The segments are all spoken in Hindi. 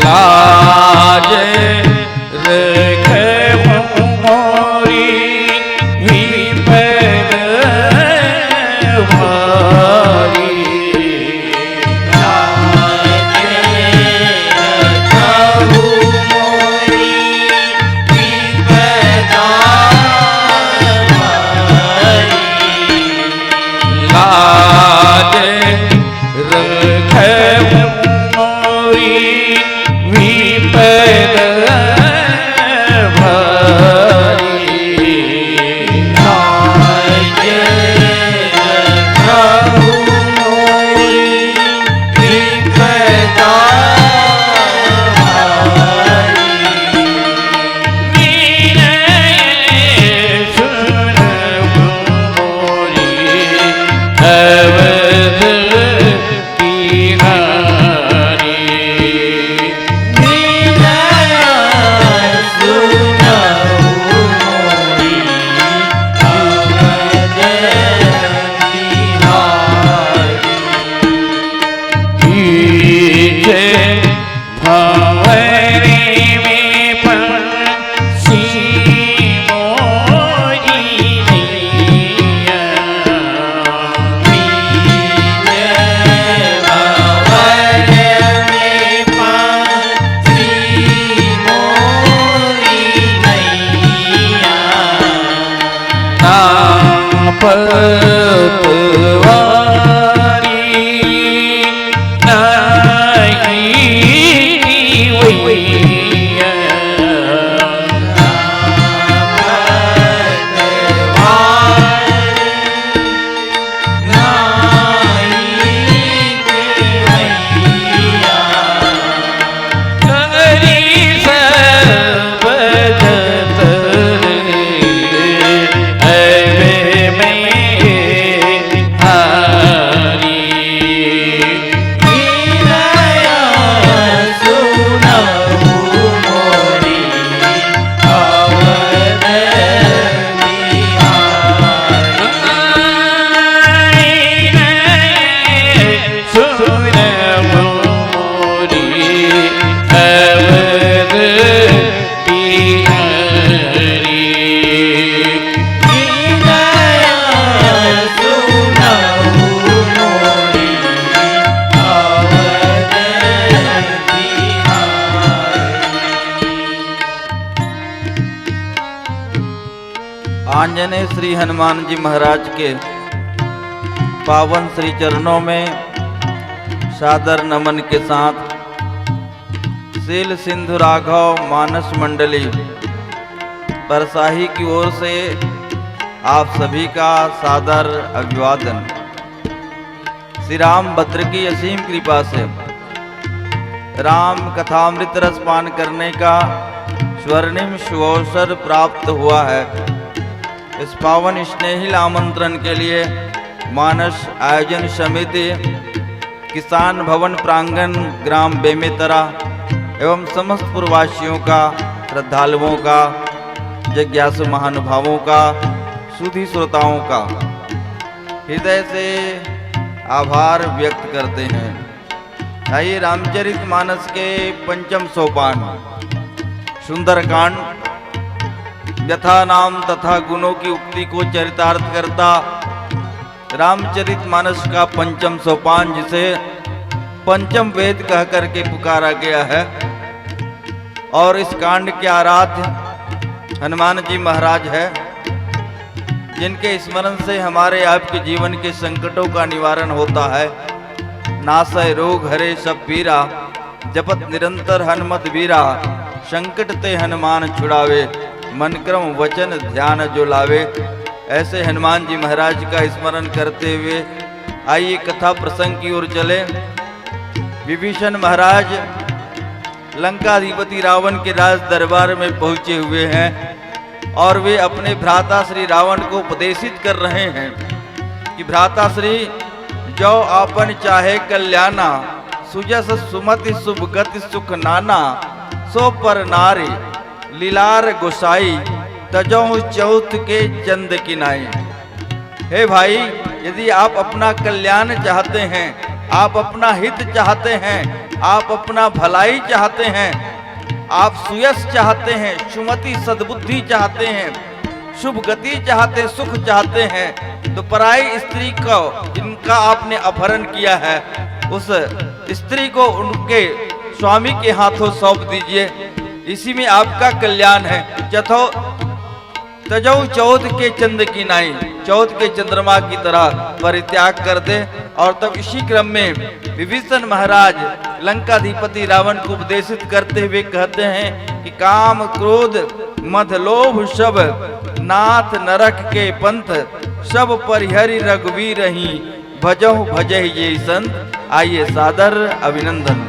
लाज रखे मोरी विपद भारी। आंजनेय श्री हनुमान जी महाराज के पावन श्री चरणों में सादर नमन के साथ शील सिंधु राघव मानस मंडली परसाही की ओर से आप सभी का सादर अभिवादन। श्री राम भद्र की असीम कृपा से राम कथामृत रस पान करने का स्वर्णिम शुभअवसर प्राप्त हुआ है। इस पावन स्नेहिल आमंत्रण के लिए मानस आयोजन समिति, किसान भवन प्रांगण ग्राम बेमेतरा एवं समस्त पूर्ववासियों का, श्रद्धालुओं का, जिज्ञासु महानुभावों का, सुधी श्रोताओं का हृदय से आभार व्यक्त करते हैं। आइए रामचरितमानस के पंचम सोपान सुंदरकांड यथा नाम तथा गुणों की उक्ति को चरितार्थ करता रामचरितमानस का पंचम सोपान, जिसे पंचम वेद कह करके पुकारा गया है। और इस कांड के आराध्य हनुमान जी महाराज है, जिनके स्मरण से हमारे आपके जीवन के संकटों का निवारण होता है। नासय रोग हरे सब पीरा, जपत निरंतर हनुमत वीरा। संकट ते हनुमान छुड़ावे, मन क्रम वचन ध्यान जो लावे। ऐसे हनुमान जी महाराज का स्मरण करते हुए आइए कथा प्रसंग की ओर चले। विभीषण महाराज लंकाधिपति रावण के राज दरबार में पहुंचे हुए हैं और वे अपने भ्राता श्री रावण को उपदेशित कर रहे हैं कि भ्राता श्री, जो आपन चाहे कल्याणा, सुजस सुमति शुभ गति सुख नाना। सो पर नारी लीलार गोसाई, तजौ चौथ के चंद किनाई। हे भाई, यदि आप अपना कल्याण चाहते हैं आप अपना हित चाहते हैं, आप अपना भलाई चाहते हैं, आप सुयश चाहते हैं, सुमति सद्बुद्धि चाहते हैं, शुभ गति चाहते, सुख चाहते हैं, तो पराई स्त्री को जिनका आपने अपहरण किया है उस स्त्री को उनके स्वामी के हाथों सौंप दीजिए। इसी में आपका कल्याण है। चथो तजौ चौथ के चंद की नाई, चौथ के चंद्रमा की तरह परित्याग कर दे। और तब इसी क्रम में विभीषण महाराज लंकाधिपति रावण को उपदेशित करते हुए कहते हैं कि काम क्रोध मद लोभ सब नाथ नरक के पंथ, सब परिहरि रघुवीर ही भजहु भजहि ये संत। आइए सादर अभिनंदन।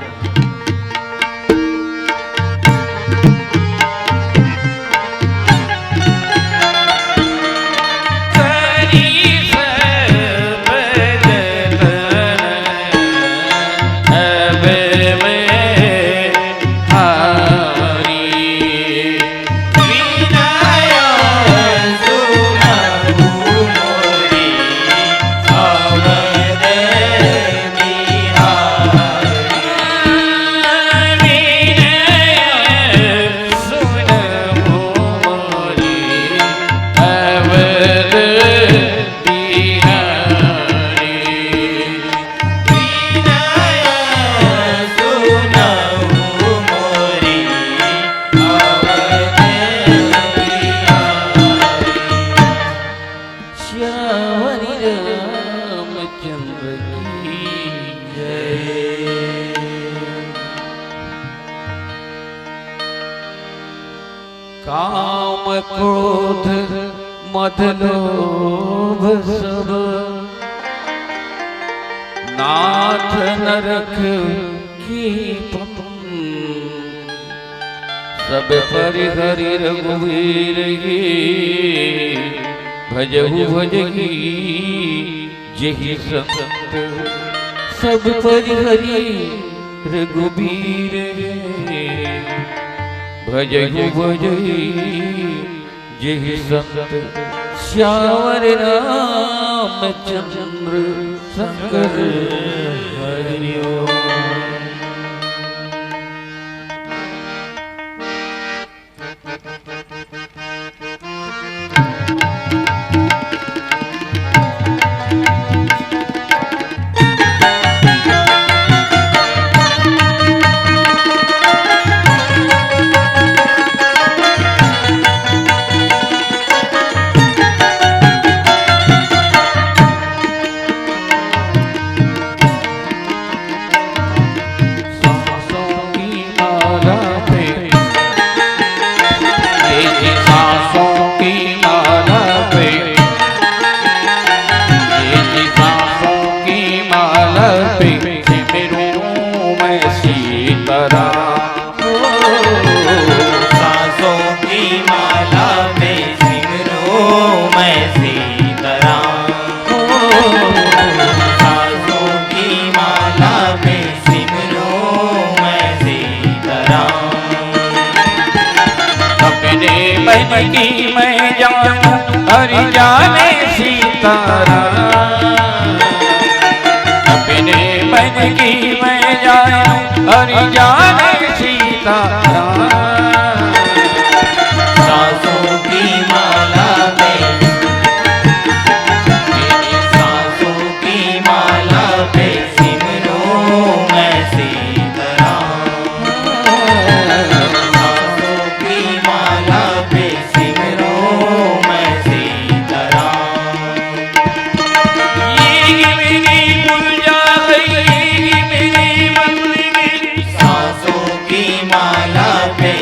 काम क्रोध मद लोभ सब नाथ नरक की सब परिहरि रघुवीर ही भजहु भजहि जेहि संत। सब परिहरि रघुवीर भजहु भजहि जेहि संत। श्यावर रामचंद्र शंकर हरि ओम। की मैं जानूं हरि जाने सीताराम। अपने मन की मैं जानूं हरि जाने सीताराम। सांसों की माला में, मेरी सांसों की माला पे सिमरूं मैं सीताराम। सांसों की माला पे सिमरूं मैं सीताराम। ये मेरी पूजा है, ये मेरी बंदगी। सांसों की माला पे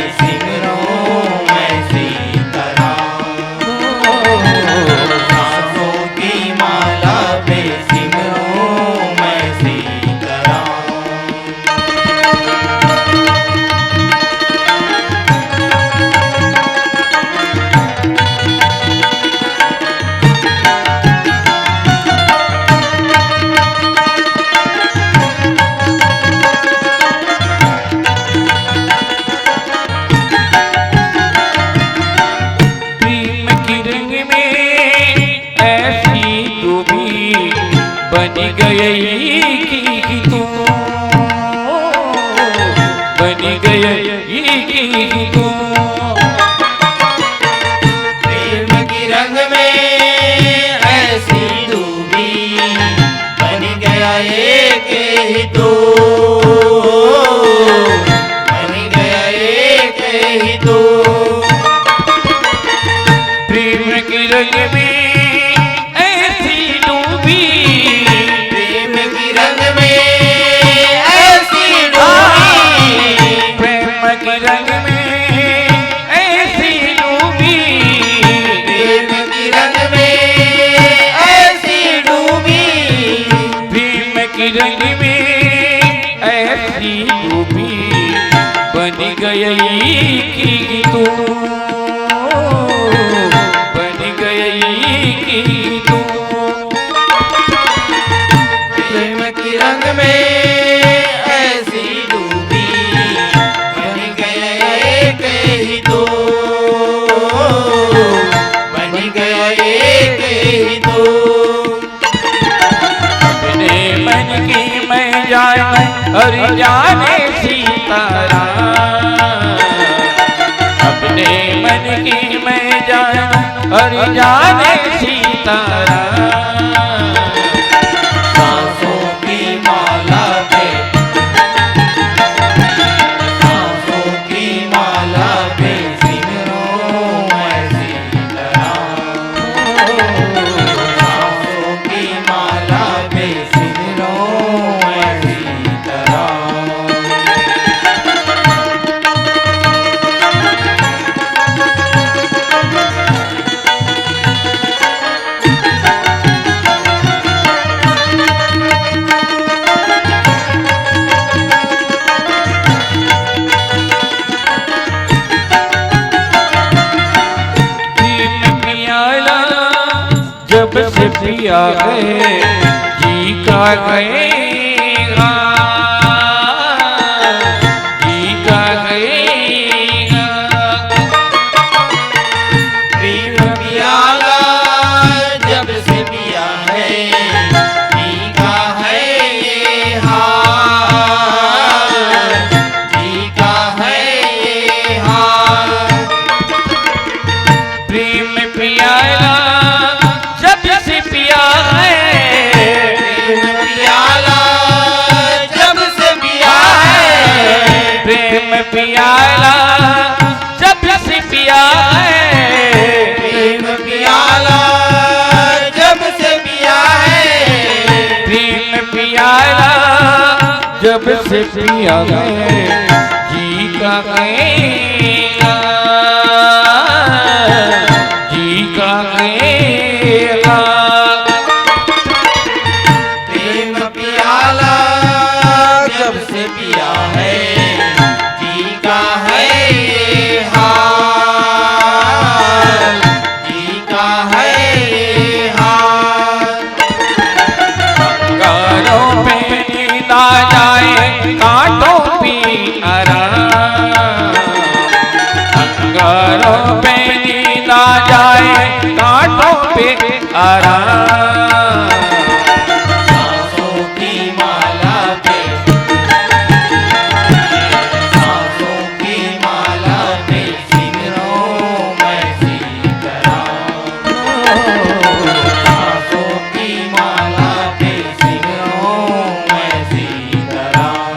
ऐसी तू भी बन गई कि तू बन गई कि तू प्रेम के रंग में ऐसी डूबी बन गए कहीं तो बन गए कहीं तो अपने मन की मैं जाने और जाने सीताराम अपने मन की मैं जाने और जाने सीताराम सांसों की माला पे सांसों की माला पे सिमरों मैं सीताराम सांसों की माला पे सिमरों मैं सीताराम जब से पिया गए जी का गएगा जी का गएगा प्रेम प्याला जब से पिया है जी का है ये हाल जी का है ये हाल प्रेम पियाला जब से पिया है प्रेम प्याला जब से पिया है प्रेम पियाला जब से पिया है प्रेम प्याला जब से पिया है प्रेम पियाला जब से पिया है जी का गएगा जी का गएगा प्रेम प्याला जब से पिया है जी का है ये हाल जी का है ये हाल अंगारों पे नींद आ जाए कांटों पे आराम अंगारों पे नींद आ जाए कांटों पे आराम सांसों की माला पे सांसों की माला पे सिमरों मैं सीताराम सांसों की माला पे सिमरों मैं सीताराम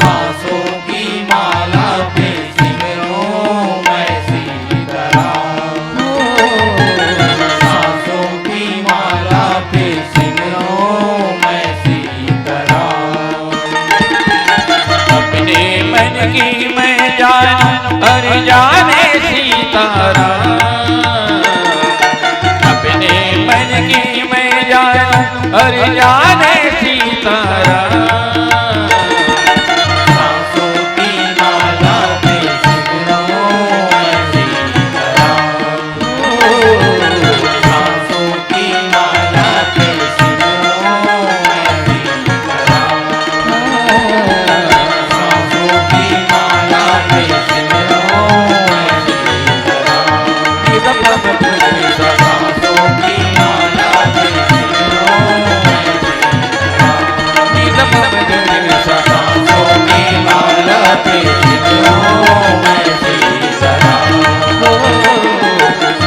सांसों की माला पे सिमरों मैं सीताराम सांसों की माला पे सिमरों मैं सीताराम अपने मन की मैं जान और जाने सीताराम अपने मन की मैं जान और जाने सीताराम सांसों की माला पे सिमरों मैं सीताराम सांसों की माला पे सिमरों मैं सीताराम सांसों की माला पे सिमरों मैं सीताराम सांसों की माला पे सिमरों मैं सीताराम सांसों की माला पे सिमरों मैं सीताराम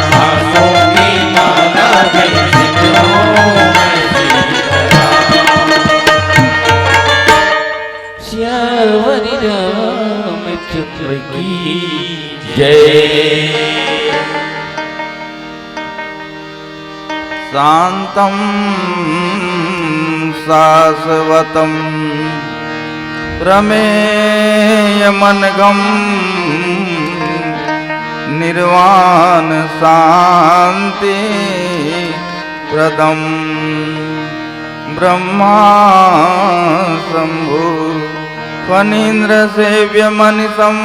सांसों की माला पे सिमरों मैं सीताराम श्यावरी रामचंद्र की जय शान्तं शाश्वतं प्रमेयमनघं निर्वाण शांति प्रदम ब्रह्मा शंभु फणीन्द्र सेव्य मनिषं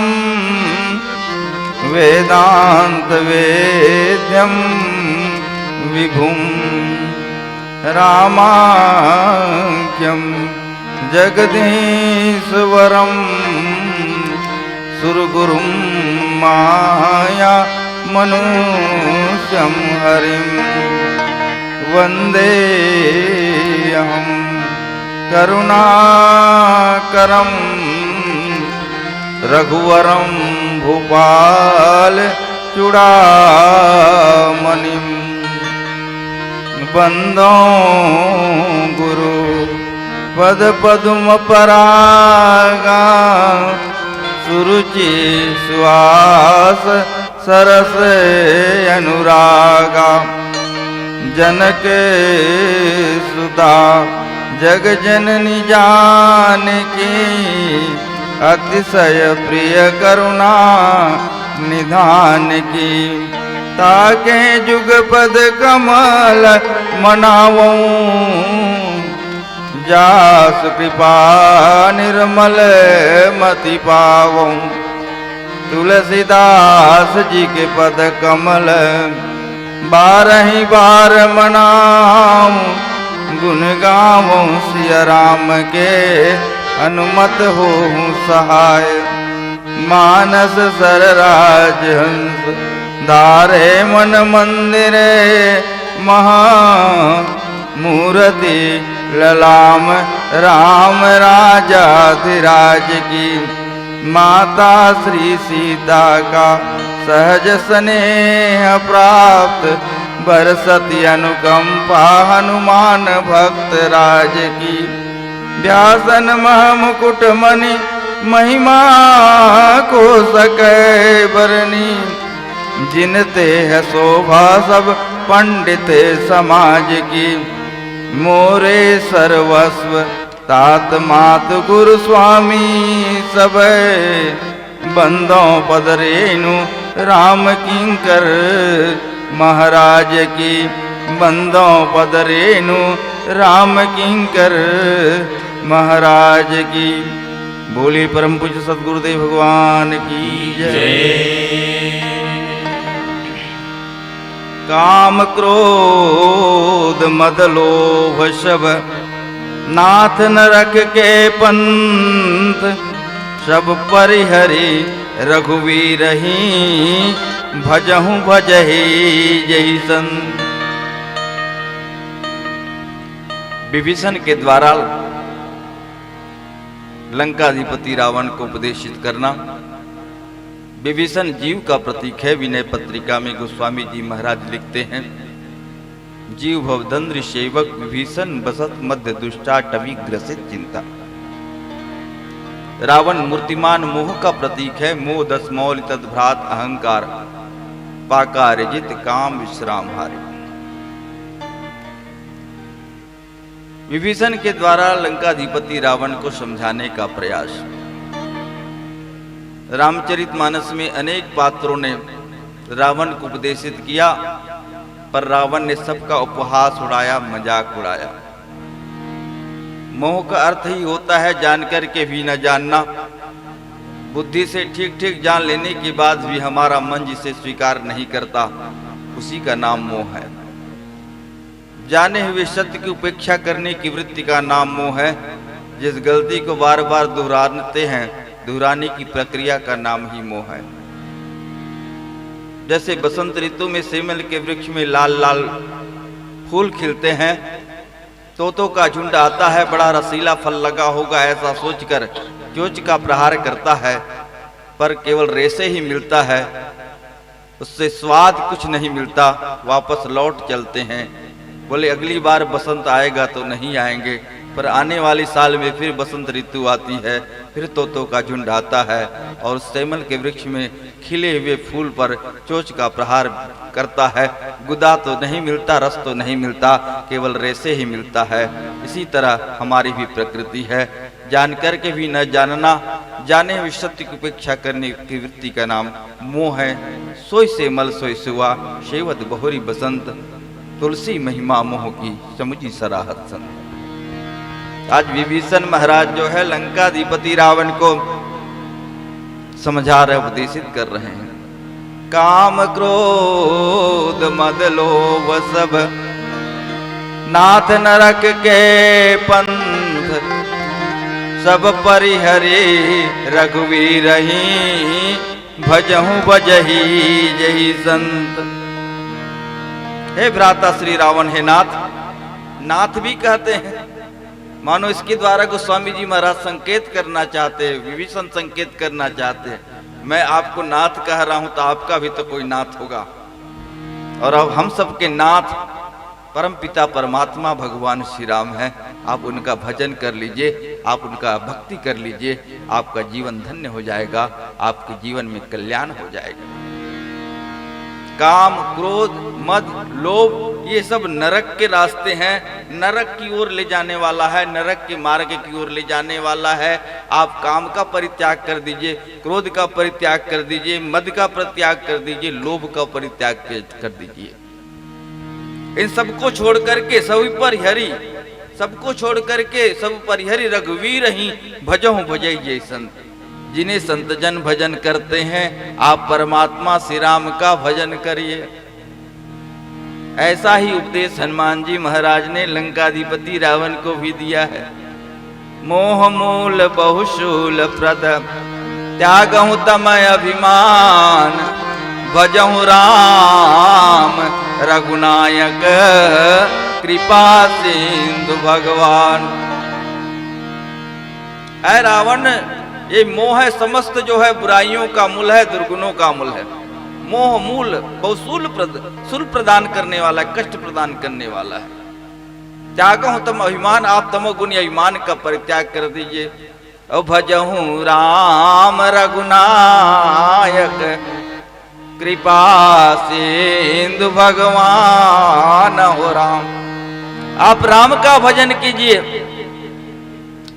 वेदांत वेद्यम विभुम रामाख्यम जगदीश्वरम सुरगुरुं माया मनुष्यं हरिं वन्देऽहं करुणाकरं रघुवरं भूपाल चूड़ामणिं बंदो गुरु पद पद्म परागा सुरुचि सुहास सरस अनुरागा जनक सुता जग जननी जानकी अतिशय प्रिय करुणा निधान की ताके जुग पद कमल मनावऊं जास कृपा निर्मल मति पावऊं तुलसीदास जी के पद कमल बारही बार मनाऊं गुण गावूं सिया राम के अनुमत हो सहाय मानस सरराज हंस धारे मन मंदिरे महा मूर्ति ललाम राम राजाधिराज की माता श्री सीता का सहज स्नेह प्राप्त बरसती अनुकंपा हनुमान भक्त राज की व्यासन मह मुकुट मणि महिमा को सके बरनी जिनते है शोभा सब पंडित समाज की मोरे सर्वस्व तात मात गुरु स्वामी सब बंदों पद रेणु राम किंकर महाराज की बंदों पद रेणु राम किंकर महाराज की बोली परम पूज्य सद्गुरुदेव भगवान की जय। काम क्रोध मद लोभ सब नाथ नरक के पंथ सब परिहरि रघुवीर ही भजहु भजहि जैसन। विभीषण के द्वारा लंकाधिपति रावण को उपदेशित करना विभीषण जीव का प्रतीक है। विनय पत्रिका में गोस्वामी जी महाराज लिखते हैं, जीव भवदंद्र सेवक विभीषण बसत मध्य दुष्टाटवी ग्रसित चिंता। रावण मूर्तिमान मोह का प्रतीक है। मोह दस मौल तद्भ्रात अहंकार पाकारजित काम विश्राम हारे। विभीषण के द्वारा लंकाधिपति रावण को समझाने का प्रयास। रामचरितमानस में अनेक पात्रों ने रावण को उपदेशित किया, पर रावण ने सबका उपहास उड़ाया, मजाक उड़ाया। मोह का अर्थ ही होता है जानकर के भी न जानना। बुद्धि से ठीक ठीक जान लेने के बाद भी हमारा मन जिसे स्वीकार नहीं करता, उसी का नाम मोह है। जाने हुए सत्य की उपेक्षा करने की वृत्ति का नाम मोह है। जिस गलती को बार बार दोहराते हैं, दोहराने की प्रक्रिया का नाम ही मोह है। जैसे बसंत ऋतु में सेमल के वृक्ष में लाल लाल फूल खिलते हैं, तोतों का झुंड आता है, बड़ा रसीला फल लगा होगा ऐसा सोचकर चोंच का प्रहार करता है, पर केवल रेशे ही मिलता है, उससे स्वाद कुछ नहीं मिलता। वापस लौट चलते हैं, बोले अगली बार बसंत आएगा तो नहीं आएंगे, पर आने वाली साल में फिर बसंत ऋतु आती है, फिर तोतों का झुंड आता है और सेमल के वृक्ष में खिले हुए फूल पर चोंच का प्रहार करता है। गुदा तो नहीं मिलता, रस तो नहीं मिलता, केवल रेशे ही मिलता है। इसी तरह हमारी भी प्रकृति है। जान करके भी न जानना, जाने हुए सत्य की उपेक्षा करने की वृत्ति का नाम मोह है। सोई से मल सोई सुआ, शेवत बहुरी बसंत, तुलसी महिमा मोह की समुझी सराहत संत। आज विभीषण महाराज जो है लंकाधिपति रावण को समझा रहे, उपदेशित कर रहे हैं। काम क्रोध मद लोभ सब नाथ नरक के पंथ, सब परिहरे रघुवीर ही, भजहु बजही जही संत। हे भ्राता श्री रावण, हे नाथ, नाथ भी कहते हैं। मानो इसके द्वारा गोस्वामी जी महाराज संकेत करना चाहते हैं, विभीषण संकेत करना चाहते हैं, मैं आपको नाथ कह रहा हूं तो आपका भी तो कोई नाथ होगा। और अब हम सबके नाथ परम पिता परमात्मा भगवान श्री राम हैं। आप उनका भजन कर लीजिए, आप उनका भक्ति कर लीजिए, आपका जीवन धन्य हो जाएगा, आपके जीवन में कल्याण हो जाएगा। काम क्रोध मद लोभ ये सब नरक के रास्ते हैं, नरक की ओर ले जाने वाला है, नरक के मार्ग की ओर ले जाने वाला है। आप काम का परित्याग कर दीजिए, क्रोध का परित्याग कर दीजिए, मद का परित्याग कर दीजिए, लोभ का परित्याग कर दीजिए। इन सबको छोड़ करके सभी परिहरी, सबको छोड़ करके सब परिहरी रघुवीर ही, भजहु भजई जय संत। जिन्हें संत जन भजन करते हैं, आप परमात्मा श्री राम का भजन करिए। ऐसा ही उपदेश हनुमान जी महाराज ने लंकाधिपति रावण को भी दिया है। मोह मूल बहुशूल प्रद, त्यागहु तमय अभिमान, भजहु राम रघुनायक, कृपा सिंधु भगवान। ऐ रावण, ये मोह है समस्त जो है बुराइयों का मूल है, दुर्गुणों का मूल है। मोह मूल बहुशूल सुल प्रदान करने वाला है, कष्ट प्रदान करने वाला है। त्यागहु तम अभिमान, आप तमोगुणी अभिमान का परित्याग कर दीजिए। भजहु राम रघुनायक, कृपा सिंधु भगवान हो राम। आप राम का भजन कीजिए,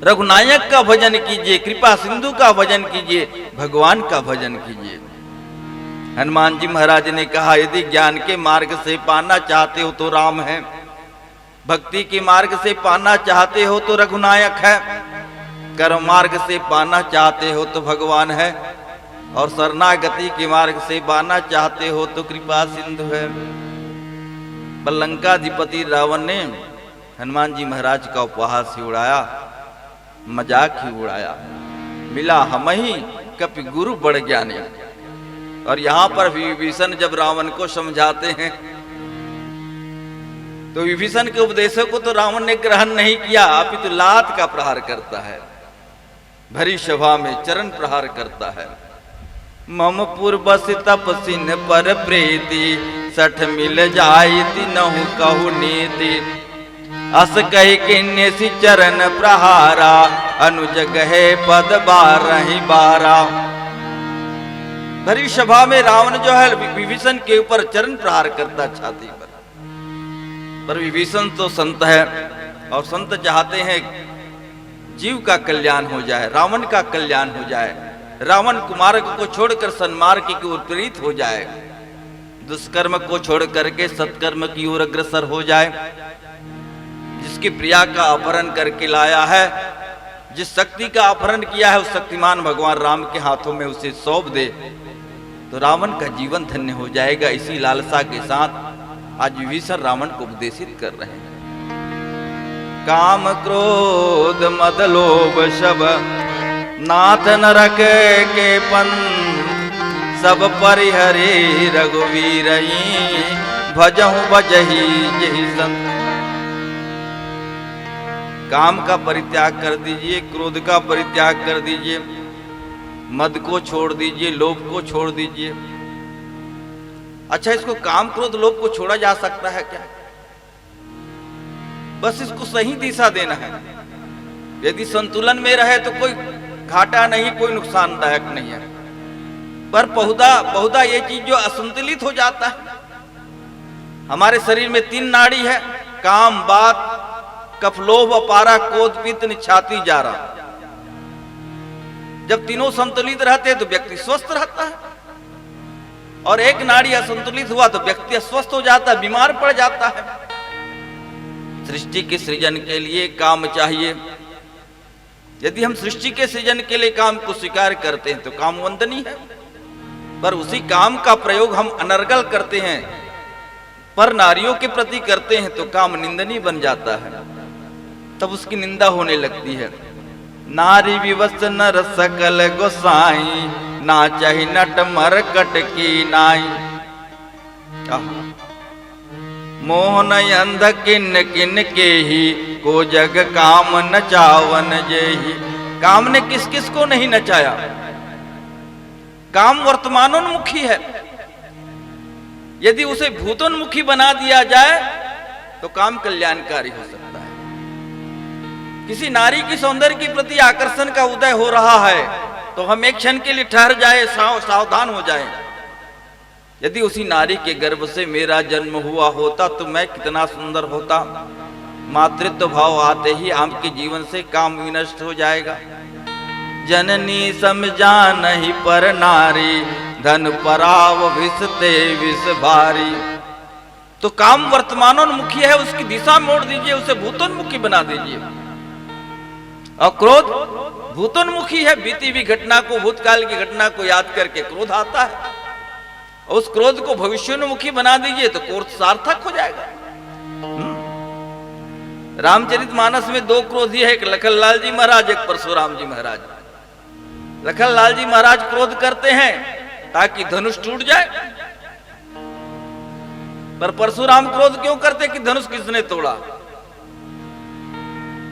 रघुनायक का भजन कीजिए, कृपा सिंधु का भजन कीजिए, भगवान का भजन कीजिए। हनुमान जी महाराज ने कहा, यदि ज्ञान के मार्ग से पाना चाहते हो तो राम है, भक्ति के मार्ग से पाना चाहते हो तो रघुनायक है, कर्म मार्ग से पाना चाहते हो तो भगवान है, और शरणागति के मार्ग से पाना चाहते हो तो कृपा सिंधु है। लंकाधिपति रावण ने हनुमान जी महाराज का उपहास ही उड़ाया, मजाक ही उड़ाया। मिला हम ही कपि गुरु बड़ ज्ञानी। और यहां पर विभीषण जब रावण को समझाते हैं तो विभीषण के उपदेशों को तो रावण ने ग्रहण नहीं किया, अपितु तो लात का प्रहार करता है, भरी सभा में चरण प्रहार करता है। मम पूर्वस तपसिन पर प्रीति, सठ मिल जाई तिनहु कहु नीति, अस कही किन्य सी चरण प्रहारा, अनुज गहे पद बारहि बारा। भरी सभा में रावण जो है विभीषण के ऊपर चरण प्रहार करता छाती पर विभीषण तो संत है, और संत चाहते हैं जीव का कल्याण हो जाए, रावण का कल्याण हो जाए, रावण कुमार्ग को छोड़कर सन्मार्ग की ओर प्रेरित हो जाए, दुष्कर्म को छोड़ करके सत्कर्म की ओर अग्रसर हो जाए। जिसकी प्रिया का अपहरण करके लाया है, जिस शक्ति का अपहरण किया है, उस शक्तिमान भगवान राम के हाथों में उसे सौंप दे तो रावण का जीवन धन्य हो जाएगा। इसी लालसा के साथ आज विभीषण रावण को उपदेशित कर रहे हैं। काम क्रोध मद लोभ सब, नाथ नरक के पंथ, सब परिहरे रघुवीर ही, भजहु बजही जहि संत। काम का परित्याग कर दीजिए, क्रोध का परित्याग कर दीजिए, मद को छोड़ दीजिए, लोभ को छोड़ दीजिए। अच्छा, इसको काम क्रोध लोभ को छोड़ा जा सकता है क्या? बस इसको सही दिशा देना है। यदि संतुलन में रहे तो कोई घाटा नहीं, कोई नुकसानदायक नहीं है। पर बहुधा ये चीज जो असंतुलित हो जाता है, हमारे शरीर में 3 नाड़ी है, काम बात कफ लोभ अपारा क्रोध पित्त निछाती जा रहा। जब तीनों संतुलित रहते हैं तो व्यक्ति स्वस्थ रहता है, और एक नाड़ी असंतुलित हुआ तो व्यक्ति अस्वस्थ हो जाता है, बीमार पड़ जाता है। सृष्टि के सृजन के लिए काम चाहिए। यदि हम सृष्टि के सृजन के लिए काम को स्वीकार करते हैं तो काम वंदनीय है, पर उसी काम का प्रयोग हम अनर्गल करते हैं, पर नारियों के प्रति करते हैं तो काम निंदनीय बन जाता है, तब उसकी निंदा होने लगती है। नारी विवश नर सकल गोसाई, ना चाही नट मरकट की नाई। मोहन अंध किन किन के ही, को जग काम नचावन जेहि। काम ने किस किस को नहीं नचाया। काम वर्तमानोन्मुखी है, यदि उसे भूतोन्मुखी बना दिया जाए तो काम कल्याणकारी हो सकता है। किसी नारी की सौंदर्य के प्रति आकर्षण का उदय हो रहा है तो हम एक क्षण के लिए ठहर जाए, सावधान हो जाएं। यदि उसी नारी के गर्भ से मेरा जन्म हुआ होता तो मैं कितना सुंदर होता। मातृत्व भाव आते ही आपके जीवन से काम विनष्ट हो जाएगा। जननी समझा नहीं पर नारी, धन पराव विषते विष भारी। तो काम वर्तमानोन्मुखी है, उसकी दिशा मोड़ दीजिए, उसे भूतोन्मुखी बना दीजिए। और क्रोध भूतोन्मुखी है, बीती हुई घटना को, भूतकाल की घटना को याद करके क्रोध आता है। उस क्रोध को भविष्योन्मुखी बना दीजिए तो क्रोध सार्थक हो जाएगा। रामचरितमानस में दो क्रोधी है, एक लखनलाल जी महाराज, एक परशुराम जी महाराज। लखनलाल जी महाराज क्रोध करते हैं ताकि धनुष टूट जाए, पर परशुराम क्रोध क्यों करते कि धनुष किसने तोड़ा।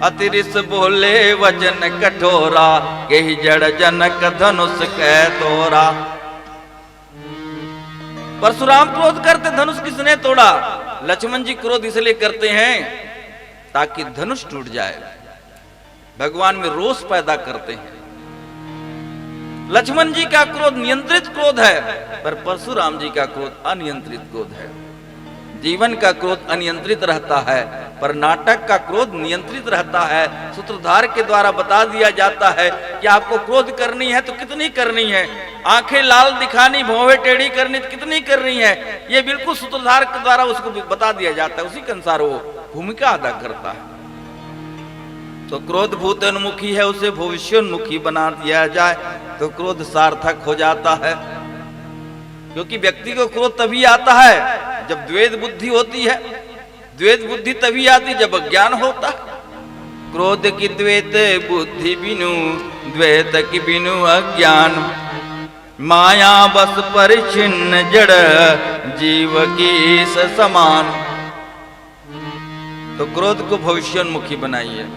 अतिरिस बोले वचन कठोरा, कही जड़ जनक धनुष कह तोरा। परशुराम क्रोध करते धनुष किसने तोड़ा। लक्ष्मण जी क्रोध इसलिए करते हैं ताकि धनुष टूट जाए, भगवान में रोष पैदा करते हैं। लक्ष्मण जी का क्रोध नियंत्रित क्रोध है, पर परशुराम जी का क्रोध अनियंत्रित क्रोध है। जीवन का क्रोध अनियंत्रित रहता है, पर नाटक का क्रोध नियंत्रित रहता है। सूत्रधार के द्वारा बता दिया जाता है कि आपको क्रोध करनी है तो कितनी करनी है, आंखें लाल दिखानी, भौवें टेढ़ी करनी तो कितनी करनी है, ये बिल्कुल सूत्रधार के द्वारा उसको बता दिया जाता है। उसी के अनुसार वो भूमिका अदा करता है। तो क्रोध भूतोन्मुखी है, उसे भविष्योन्मुखी बना दिया जाए तो क्रोध सार्थक हो जाता है। क्योंकि व्यक्ति को क्रोध तभी आता है जब द्वैत बुद्धि होती है। द्वैत बुद्धि तभी आती जब अज्ञान होता है। क्रोध की द्वैत बुद्धि बिनु, द्वैत की बिनु अज्ञान। माया बस परिचिन्न जड़, जीव की समान। तो क्रोध को भविष्योन्मुखी बनाइए।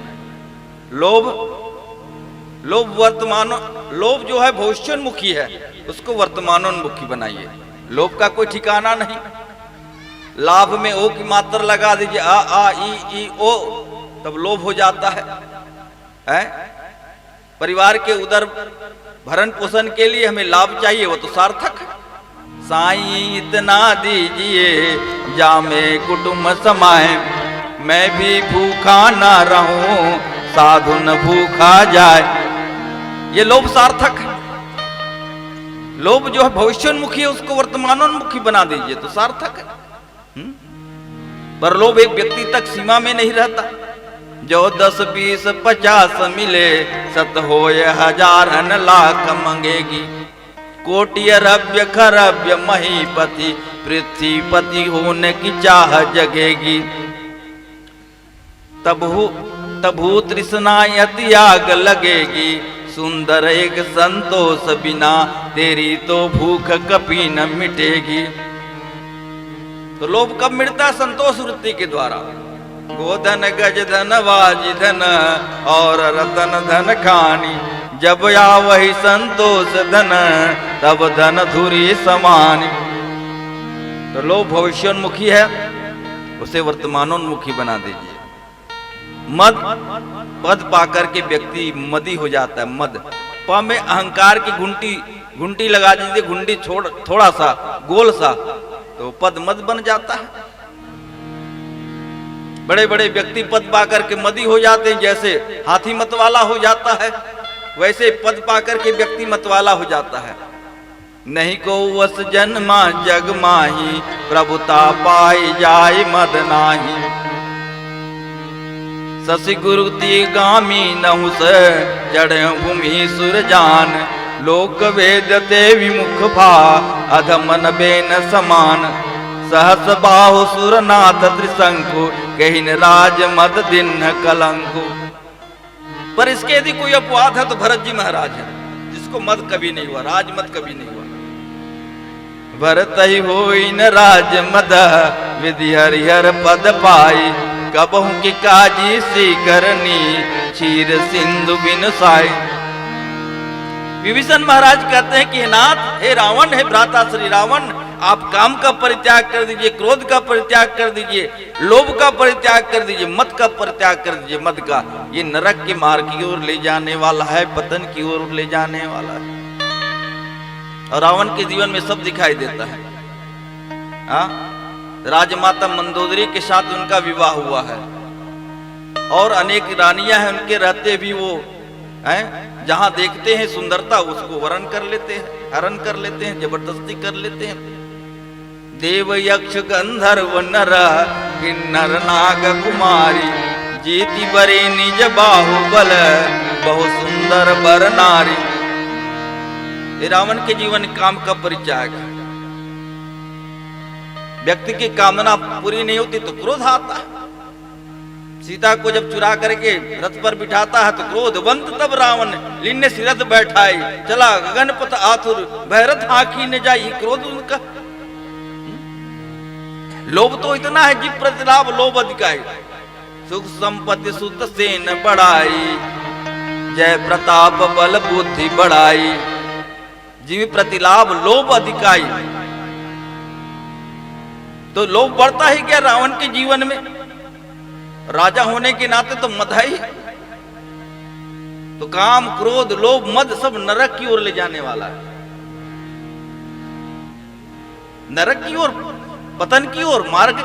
लोभ लोभ जो है भविष्योन्मुखी है, उसको वर्तमानोन्मुखी बनाइए। लोभ का कोई ठिकाना नहीं। लाभ में ओ की मात्रा लगा दीजिए, आ आ ई ओ, तब लोभ हो जाता है? परिवार के उदर भरण पोषण के लिए हमें लाभ चाहिए, वो तो सार्थक है। साईं इतना दीजिए जामे कुटुंब समाए, मैं भी भूखा ना रहूं, साधु न भूखा जाए। ये लोभ सार्थक है। लोभ जो है भविष्योन्मुखी है, उसको वर्तमानोन्मुखी बना दीजिए तो सार्थक है। पर लोभ एक व्यक्ति तक सीमा में नहीं रहता। जो 10 20 50 मिले, सत होय हजारन लाख मंगेगी। कोटि अरब्य खरब्य महीपति, पृथ्वीपति होने की चाह जगेगी। तबहु तृष्णा त्याग लगेगी, सुंदर एक संतोष बिना, तेरी तो भूख कभी न मिटेगी। तो लोभ कब मिटता? संतोष वृत्ति के द्वारा। गोधन गज धन वाजी धन, और रतन धन खानी, जब या वही संतोष धन, तब धन धुरी समानी। तो लोभ भविष्योन्मुखी है, उसे वर्तमानोन्मुखी बना दीजिए। पद पाकर के व्यक्ति मदी हो जाता है। मद प में अहंकार की घुंटी लगा दीजिए, घुंडी छोड़ थोड़ा सा गोल सा, तो पद मद बन जाता है। बड़े बड़े व्यक्ति पद पाकर के मदी हो जाते हैं, जैसे हाथी मत वाला हो जाता है। वैसे पद पाकर के व्यक्ति मतवाला हो जाता है। नहीं को वस जन्मा जग माही, प्रभुता पाई जाय मद नाही। शशि गुरु ती गामी नहु से, जड़ भूमि सुर जान। लोक वेदते विमुख भा, अधमन बेन समान। सहस बाहु सुरनाथ त्रिशंकु, कहिन राज मद दिन कलंकु। पर इसके यदि कोई अपवाद है तो भरत जी महाराज है, जिसको मद कभी नहीं हुआ, राज मद कभी नहीं हुआ। भरत ही होई न राज मद, विधि हरिहर पद पाई। कबहु की काजी सी करनी, क्षीर सिंधु बिन साई। विभीषण महाराज कहते हैं कि नाथ, हे रावण, हे भ्राता श्री रावण, आप काम का परित्याग कर दीजिए, क्रोध का परित्याग कर दीजिए, लोभ का परित्याग कर दीजिए, मद का परित्याग कर दीजिए। मद का ये नरक के मार्ग की ओर ले जाने वाला है, पतन की ओर ले जाने वाला है। और रावण के जीवन में सब दिखाई देता है। राजमाता मंदोदरी के साथ उनका विवाह हुआ है और अनेक रानियां हैं, उनके रहते भी वो हैं, जहां देखते हैं सुंदरता उसको वरण कर लेते हैं, हरण कर लेते हैं, जबरदस्ती कर लेते हैं। देव यक्ष गंधर्व नर, किन्नर नाग कुमारी। जीति बरे निज बाहुबल, बहु सुंदर बर नारी। रावण के जीवन काम का परित्याग। व्यक्ति की कामना पूरी नहीं होती तो क्रोध आता है। सीता को जब चुरा करके रथ पर बिठाता है तो क्रोधवंत तब रावण, लीने सिरथ बैठाई। चला गगनपथ आतुर, भैरथ आँखी न जाई। क्रोध उनका। लोभ तो इतना है, जीव प्रतिलाभ लोभ अधिकाई। सुख संपत्ति सुत सेन बढ़ाई, जय प्रताप बल बुद्धि बढ़ाई। जीव प्रतिलाभ लोभ अधिकाई। तो लोभ बढ़ता ही क्या रावण के जीवन में? राजा होने के नाते तो मद है ही। तो काम, क्रोध, लोभ, मद सब नरक की ओर ले जाने वाला है। नरक की ओर, पतन की ओर, मार्ग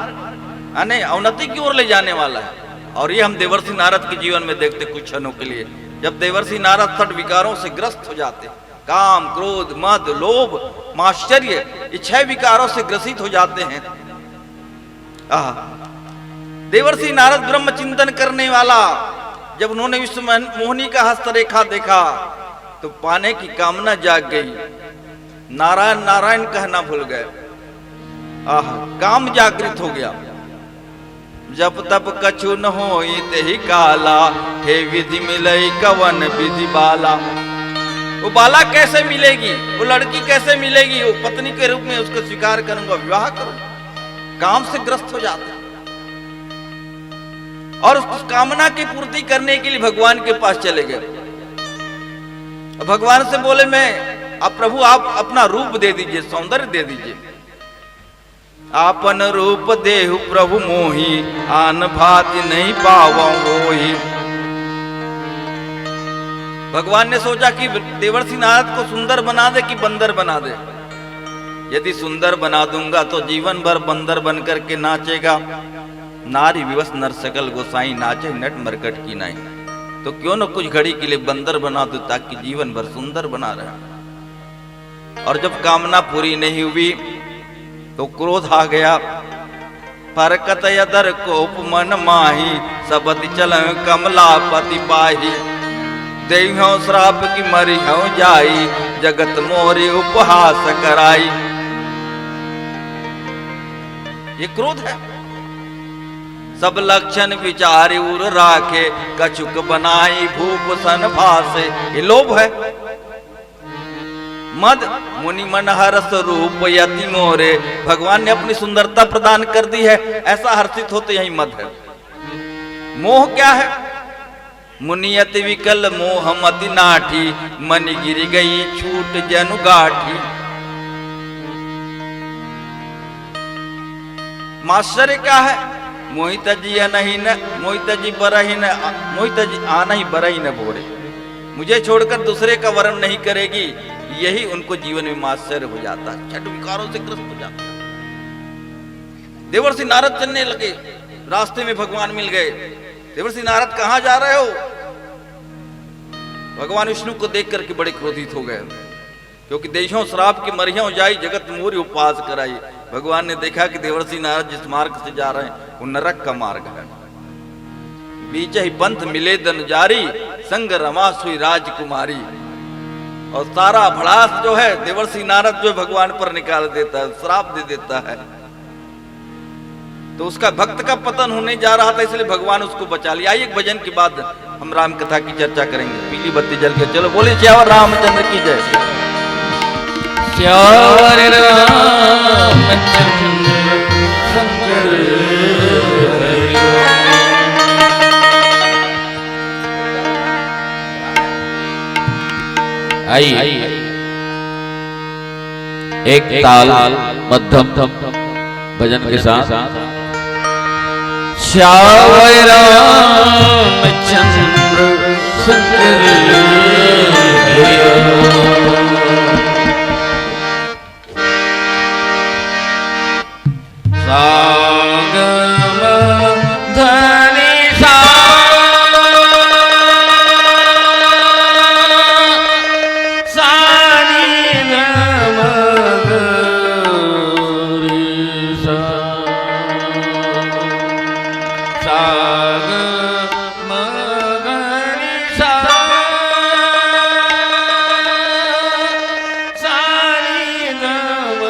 यानी अवनति की ओर ले जाने वाला है। और ये हम देवर्षि नारद के जीवन में देखते कुछ क्षणों के लिए। जब देवर्षि नारद षट विकारों से ग्रस्त हो जाते, काम, क्रोध, मद, लोभ, माश्चर्य, ये 6 विकारों से ग्रसित हो जाते हैं। देवर्षि नारद ब्रह्म चिंतन करने वाला, जब उन्होंने विश्व मोहिनी का हस्तरेखा देखा तो पाने की कामना जाग गई। नारायण नारायण कहना भूल गए। काम जागृत हो गया। जब तब कछु न होई तेहि काला, हे विधि मिलई कवन विधि बाला। वो बाला कैसे मिलेगी, वो लड़की कैसे मिलेगी, वो पत्नी के रूप में उसको स्वीकार करूंगा, विवाह करूंगा। काम से ग्रस्त हो जाता है। और उस कामना की पूर्ति करने के लिए भगवान के पास चले गए। भगवान से बोले, मैं अब प्रभु आप अपना रूप दे दीजिए, सौंदर्य दे दीजिए। आपन रूप देहु प्रभु मोही, आन भाति नहीं पावो होही। भगवान ने सोचा कि देवर्षि नारद को सुंदर बना दे कि बंदर बना दे। यदि सुंदर बना दूंगा तो जीवन भर बंदर बनकर के नाचेगा। नारी विवश नर सकल गोसाई, नाचे नट मरकट की नाई। तो क्यों न कुछ घड़ी के लिए बंदर बना दो ताकि जीवन भर सुंदर बना रहे। और जब कामना पूरी नहीं हुई तो क्रोध आ गया। परकत यदर कोप मन माही, सबति चल कमलापति पाही। देहो श्राप की मरी हो जाई, जगत मोरी उपहास कराई। ये क्रोध है। सब लक्षण विचार उर राखे, कछुक बनाई भूप सन भासे। ये लोभ है। मद मुनि मन हरस रूप यति मोरे। भगवान ने अपनी सुंदरता प्रदान कर दी है, ऐसा हर्षित होते यही मद है। मोह क्या है? मुनियति विकल मोह मति नाठी, मनि गिर गई छूट जनु गाठी। माश्चर्य क्या है? मोहित जी नहीं न मोहित जी बरही न मोहित जी आना ही बरही न भोरे। मुझे छोड़कर दूसरे का वरण नहीं करेगी, यही उनको जीवन में माश्चर्य हो जाता है, छठ विकारों से ग्रस्त हो जाता है। देवर्षि नारद चलने लगे, रास्ते में भगवान मिल गए। देवर्षि नारद कहाँ जा रहे हो? भगवान विष्णु को देख करके बड़े क्रोधित हो गए, क्योंकि देशों श्राप की मरियों जाई जगत मोरी उपास कराई। भगवान ने देखा कि देवर्षि नारद जिस मार्ग से जा रहे हैं वो नरक का मार्ग है। बीच ही पंथ मिले दन जारी, संग रमा सुई राजकुमारी। और सारा भड़ास जो है देवर्षि नारद जो भगवान पर निकाल देता है, श्राप दे देता है। तो उसका भक्त का पतन होने जा रहा था, इसलिए भगवान उसको बचा लिया। एक भजन के बाद हम राम कथा की चर्चा करेंगे। पीली बत्ती जल के चलो, बोले श्यावर रामचंद्र की जय। श्यावर रामचंद्र शंकर आई एक ताल मध्यम भजन के साथ। श्यावर रामचंद्र शंकर सागम धनी सा सानी नम गरी सा सागम गरी सा सानी नम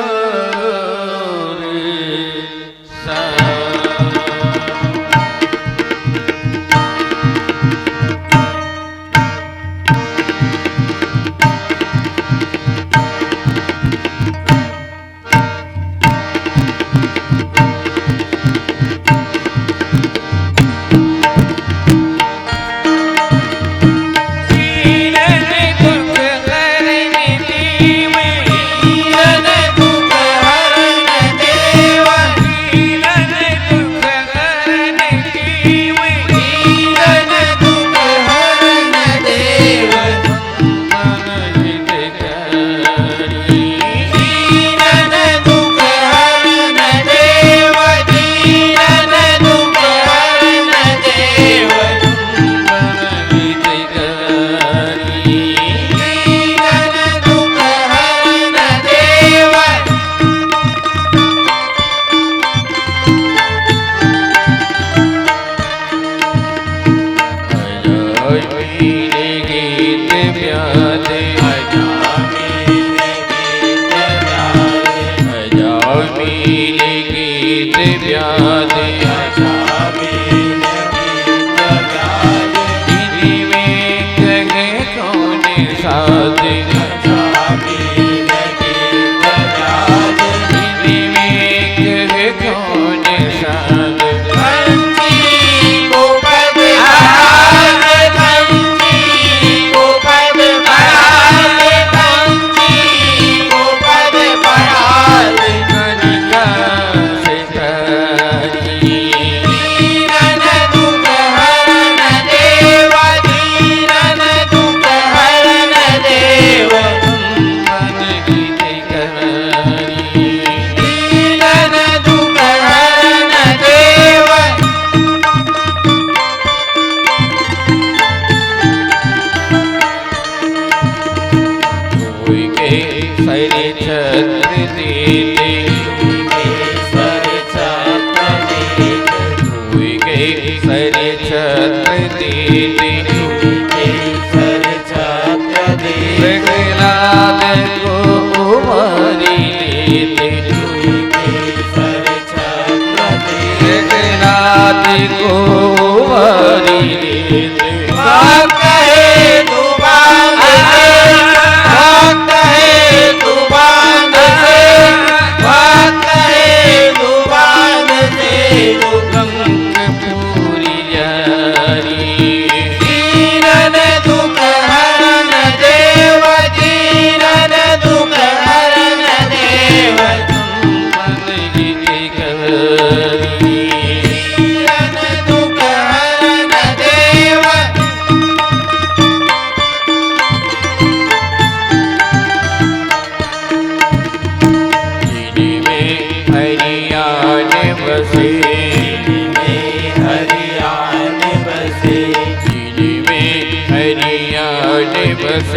देव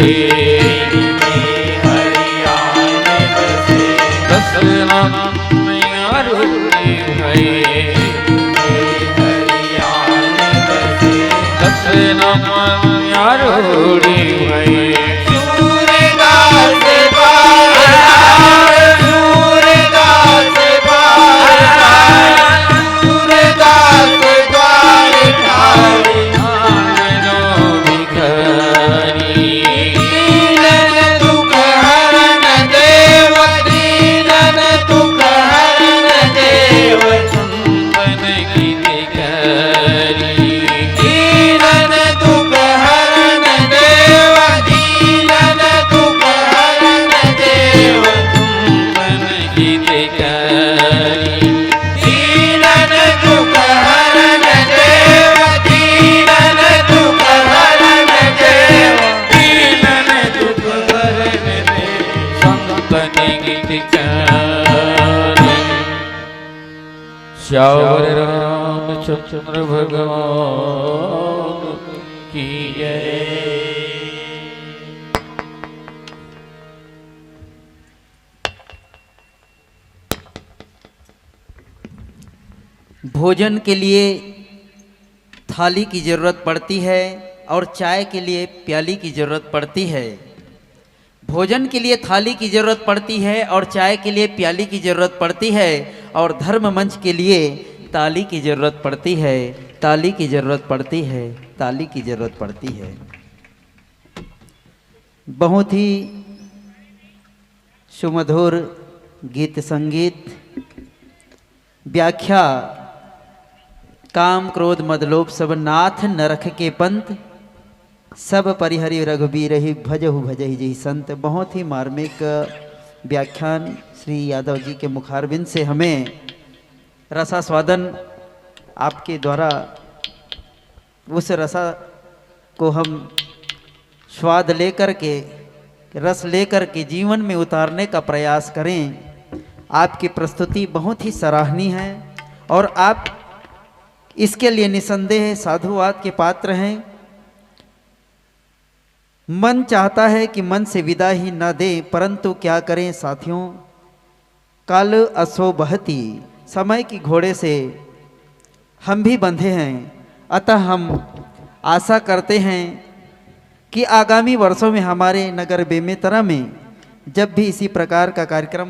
बसे हरियाणे बसे दस नाम आरूढ़ी भये हरियाणे बसे दस नाम आरूढ़ी भये सूरदास बार सूरदास बार सूरदास द्वार ठाई आंगनो भिखारी दीनन दुख हरन देव दीनन दुख हरन देव संतन की धिकारी दीनन दुख हरन देव दीनन दुख हरन देव संतन की धिकारी दीनन दुख हरन देव दीनन दुख हरन देव दीनन दुख हरन देव संतन की धिकारी श्यावर रामचंद्र भगवान की जय। भोजन के लिए थाली की ज़रूरत पड़ती है और चाय के लिए प्याली की ज़रूरत पड़ती है। भोजन के लिए थाली की ज़रूरत पड़ती है और चाय के लिए प्याली की ज़रूरत पड़ती है और धर्म मंच के लिए ताली की ज़रूरत पड़ती है, ताली की ज़रूरत पड़ती है, ताली की ज़रूरत पड़ती है। बहुत ही सुमधुर गीत संगीत व्याख्या काम क्रोध मद लोभ सब नाथ नरख के पंथ सब परिहरि रघुबीर ही भजहु भजहि जहि संत। बहुत ही मार्मिक व्याख्यान श्री यादव जी के मुखारबिंद से हमें रसास्वादन आपके द्वारा उस रसा को हम स्वाद लेकर के रस लेकर के जीवन में उतारने का प्रयास करें। आपकी प्रस्तुति बहुत ही सराहनीय है और आप इसके लिए निसंदेह साधुवाद के पात्र हैं। मन चाहता है कि मन से विदा ही न दे, परंतु क्या करें साथियों, काल असो बहती, समय की घोड़े से हम भी बंधे हैं। अतः हम आशा करते हैं कि आगामी वर्षों में हमारे नगर बेमेतरा में जब भी इसी प्रकार का कार्यक्रम